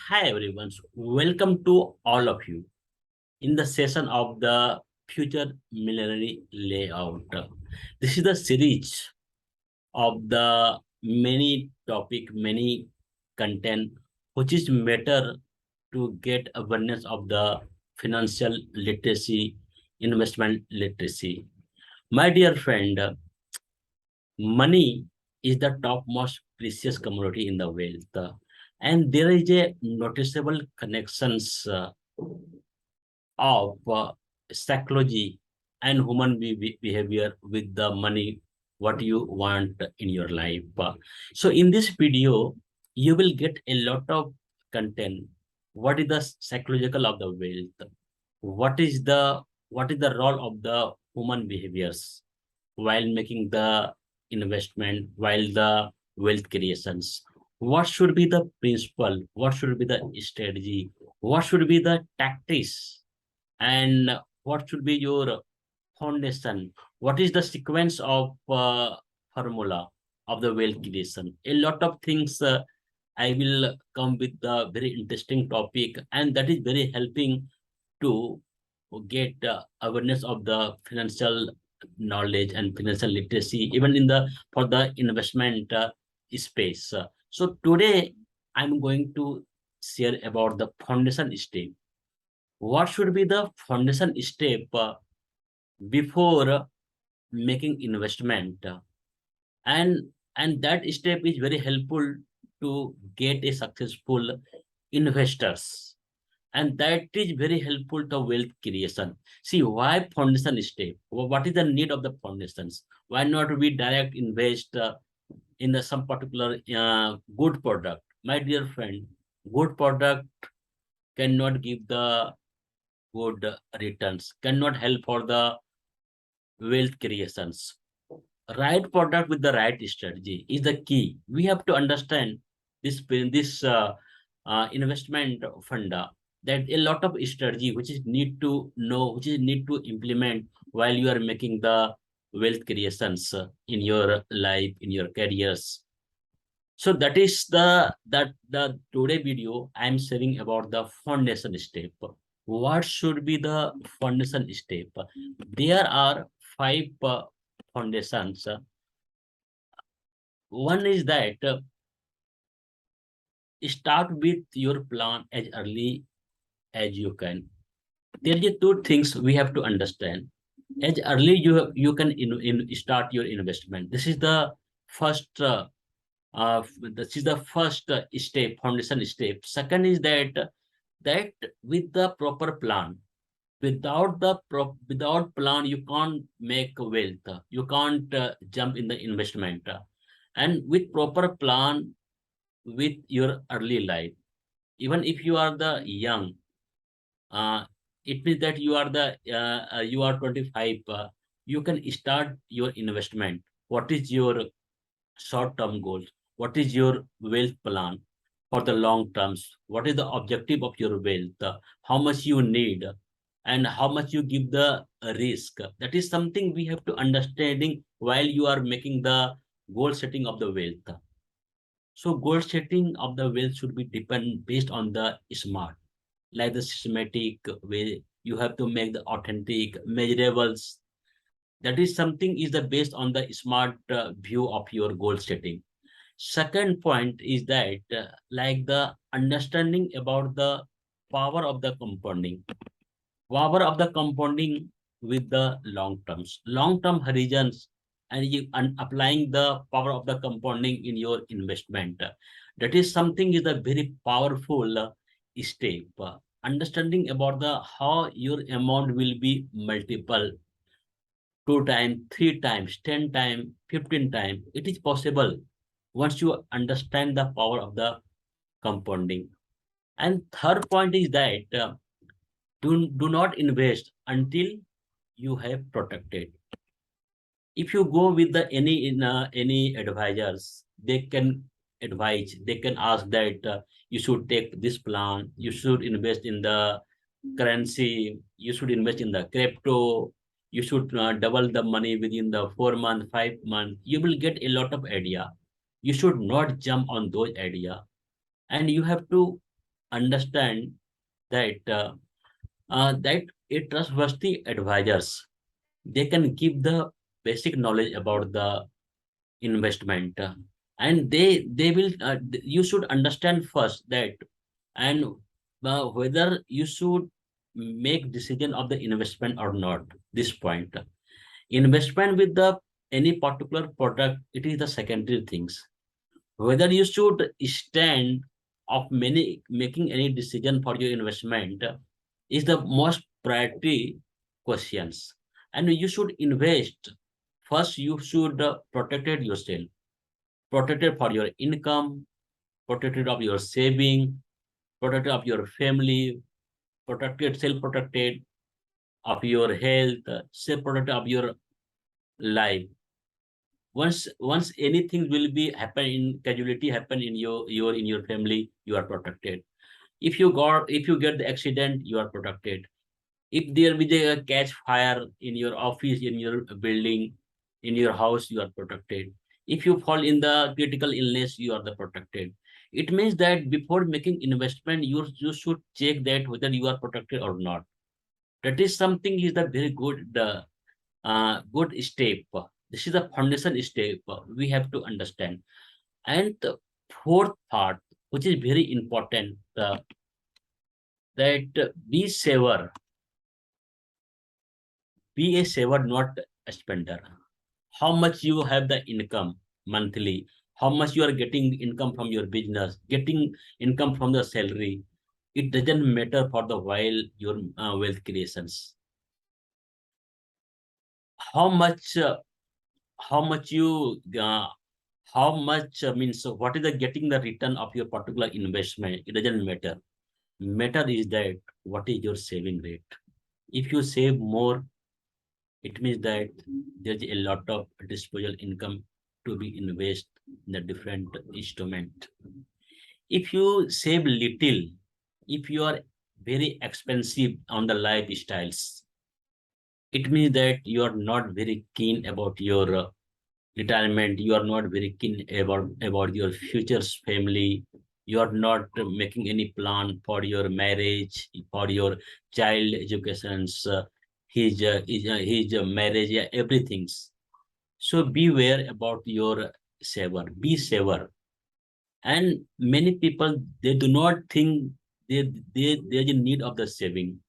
Hi everyone, welcome to all of you in the session of the Future Millenary Layout. This is the series of the many topic, many content, which is matter to get awareness of the financial literacy, investment literacy. My dear friend, money is the topmost precious commodity in the world, and there is a noticeable connections of psychology and human behavior with the money what you want in your life. So in this video you will get a lot of content. What is the psychological of the wealth? What is the role of the human behaviors while making the investment, while the wealth creations? What should be the principle? What should be the strategy? What should be the tactics? And what should be your foundation? What is the sequence of formula of the wealth creation? A lot of things I will come with the very interesting topic, and that is very helping to get awareness of the financial knowledge and financial literacy, even in the for the investment space. So today I'm going to share about the foundation step. What should be the foundation step before making investment, and that step is very helpful to get a successful investors, and that is very helpful to wealth creation. See, why foundation step? What is the need of the foundations? Why not we direct invest in some particular good product? My dear friend, good product cannot give the good returns, cannot help for the wealth creations. Right product with the right strategy is the key. We have to understand this investment funda, that a lot of strategy which is need to know, which is need to implement while you are making the wealth creations in your life, in your careers. So that is the today video I am sharing about the foundation step. What should be the foundation step? There are five foundations. One is that start with your plan as early as you can. There are two things we have to understand. As early you can start your investment. This is the first step, foundation step. Second is that with the proper plan, without plan you can't make wealth, you can't jump in the investment. And with proper plan, with your early life, even if you are the young, uh, it means that you are 25, you can start your investment. What is your short-term goals? What is your wealth plan for the long terms? What is the objective of your wealth? How much you need, and how much you give the risk? That is something we have to understanding while you are making the goal setting of the wealth. So goal setting of the wealth should be depend based on the smart, like the systematic way. You have to make the authentic measurables. That is something is the based on the smart view of your goal setting. Second point is that like the understanding about the power of the compounding, with the long term horizons, and you applying the power of the compounding in your investment. That is something is a very powerful step. Understanding about the how your amount will be multiple, 2 times, 3 times, 10 times, 15 times. It is possible once you understand the power of the compounding. And third point is that do not invest until you have protected. If you go with the any advisors, they can advise, they can ask that you should take this plan, you should invest in the currency, you should invest in the crypto, you should double the money within the 4 months, 5 months. You will get a lot of idea. You should not jump on those idea, and you have to understand that that a trustworthy advisors, they can give the basic knowledge about the investment, and they will you should understand first that, and whether you should make decision of the investment or not. This point, investment with the any particular product, it is the secondary things. Whether you should stand of many making any decision for your investment is the most priority questions. And you should invest first. You should protect it yourself, protected for your income, protected of your saving, protected of your family, protected, self-protected of your health, self-protected of your life. Once anything will be happen in casualty happen in your in your family, you are protected. If you get the accident, you are protected. If there be a catch fire in your office, in your building, in your house, you are protected. If you fall in the critical illness, you are the protected. It means that before making investment, you should check that whether you are protected or not. That is something is the very good step. This is the foundation step we have to understand. And the fourth part, which is very important, that be a saver, not a spender. How much you have the income monthly, how much you are getting income from your business, getting income from the salary, it doesn't matter for the while your wealth creations. How much, how much you, how much means what is the getting the return of your particular investment? It doesn't matter. Matter is that what is your saving rate. If you save more, it means that there's a lot of disposable income to be invested in the different instrument. If you save little, if you are very expensive on the lifestyles, it means that you are not very keen about your retirement. You are not very keen about your future's family. You are not making any plan for your marriage, for your child educations, his marriage, yeah, everything. So beware about your saver. Be saver. And many people, they do not think there's a need of the saving.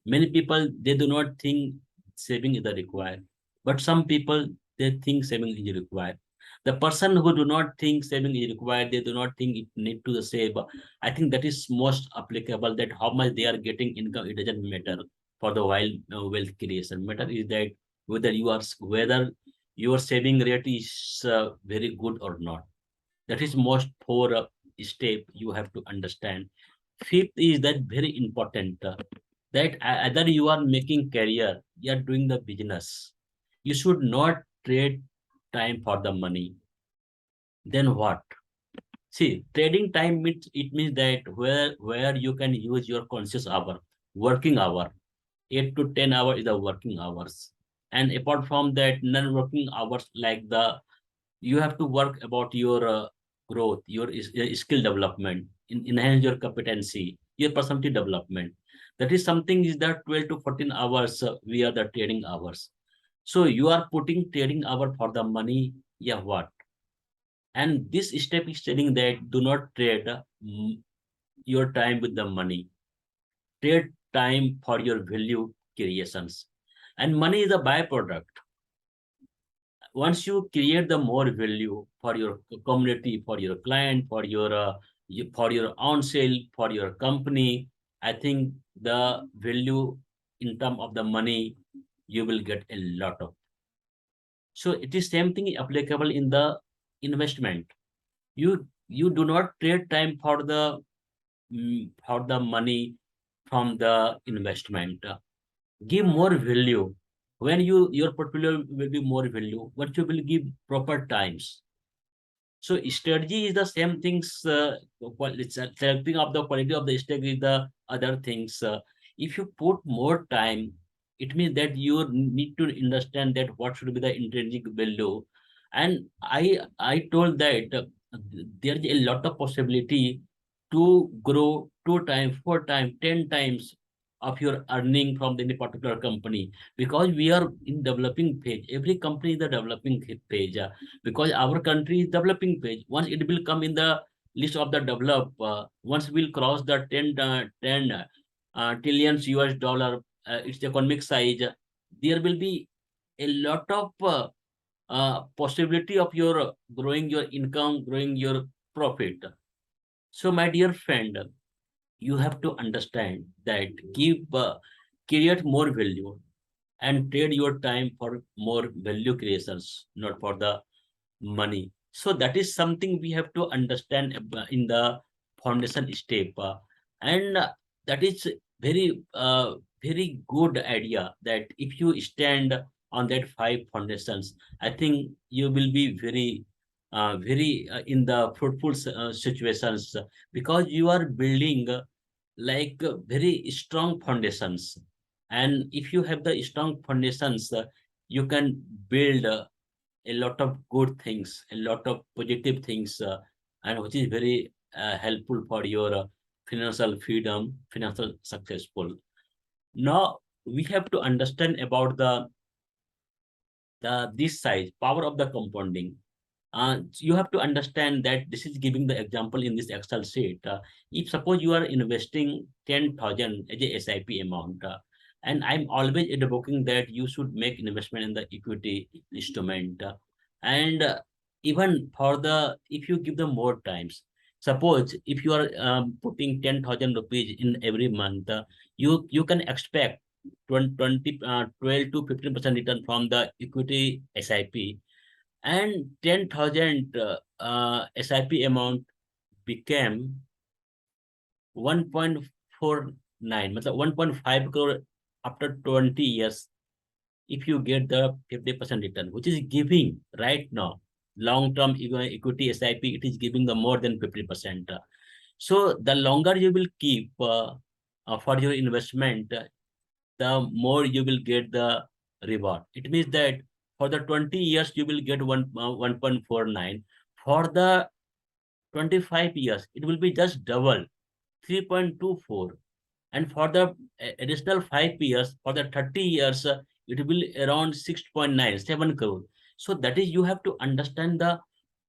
Many people, they do not think saving is the required. But some people, they think saving is required. The person who do not think saving is required, they do not think it need to save. I think that is most applicable, that how much they are getting income, it doesn't matter for the while wealth creation. Matter is that whether your saving rate is very good or not. That is most four step you have to understand. Fifth is that very important, that either you are making career, you are doing the business, you should not trade time for the money. Then what? See, trading time means, it means that where you can use your conscious hour, working hour. 8 to 10 hours is the working hours. And apart from that, non-working hours, like the you have to work about your growth, your skill development, enhance your competency, your personality development. That is something is that 12 to 14 hours we are the trading hours. So you are putting trading hour for the money, yeah, what? And this step is telling that do not trade your time with the money. Trade time for your value creations. And money is a byproduct. Once you create the more value for your community, for your client, for your own sale, for your company, I think the value in terms of the money you will get a lot of. So it is same thing applicable in the investment. You do not trade time for the money from the investment. Give more value. When your portfolio will be more value, what you will give proper times. So strategy is the same things. It's selecting of the quality of the stake is the other things. If you put more time, it means that you need to understand that what should be the intrinsic value. And I told that there is a lot of possibility to grow 2 times, 4 times, 10 times of your earning from any particular company, because we are in developing page. Every company is the developing page, because our country is developing page. Once it will come in the list of the develop, once we'll cross the 10 trillions US dollar, its economic size, there will be a lot of possibility of your growing your income, growing your profit. So, my dear friend, you have to understand that create more value and trade your time for more value creations, not for the money. So that is something we have to understand in the foundation step, and that is very good idea, that if you stand on that 5 foundations, I think you will be very in the fruitful situations, because you are building very strong foundations. And if you have the strong foundations, you can build a lot of good things, a lot of positive things, and which is very helpful for your financial freedom, financial successful. Now we have to understand about the this size power of the compounding. You have to understand that this is giving the example in this Excel sheet. If suppose you are investing 10,000 as a SIP amount, and I'm always advocating that you should make investment in the equity instrument. And even for the, if you give them more times, suppose if you are putting 10,000 rupees in every month, you can expect 12 to 15% return from the equity SIP, and 10,000 SIP amount became 1.49, matlab 1.5 crore after 20 years, if you get the 50% return, which is giving right now long-term equity SIP, it is giving the more than 50%. So the longer you will keep for your investment, the more you will get the reward. It means that for the 20 years, you will get 1.49. For the 25 years, it will be just double, 3.24. And for the additional 5 years, for the 30 years, it will around 6.97 crore. So that is, you have to understand the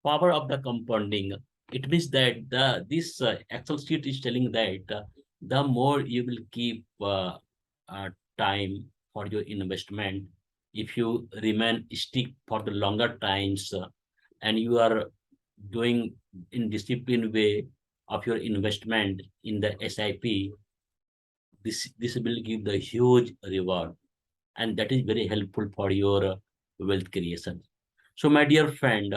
power of the compounding. It means that this Excel sheet is telling that the more you will keep uh, time for your investment, if you remain stick for the longer times, and you are doing in disciplined way of your investment in the SIP, this will give the huge reward, and that is very helpful for your wealth creation. So, my dear friend,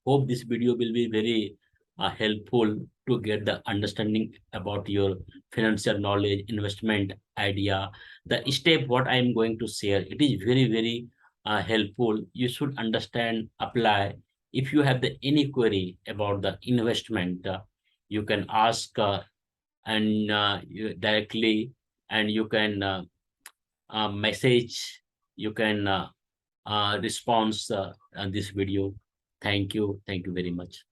hope this video will be very helpful to get the understanding about your financial knowledge, investment idea. The step what I am going to share, it is very helpful. You should understand, apply. If you have the any query about the investment, you can ask and you directly, and you can message, you can response on this video. Thank you very much.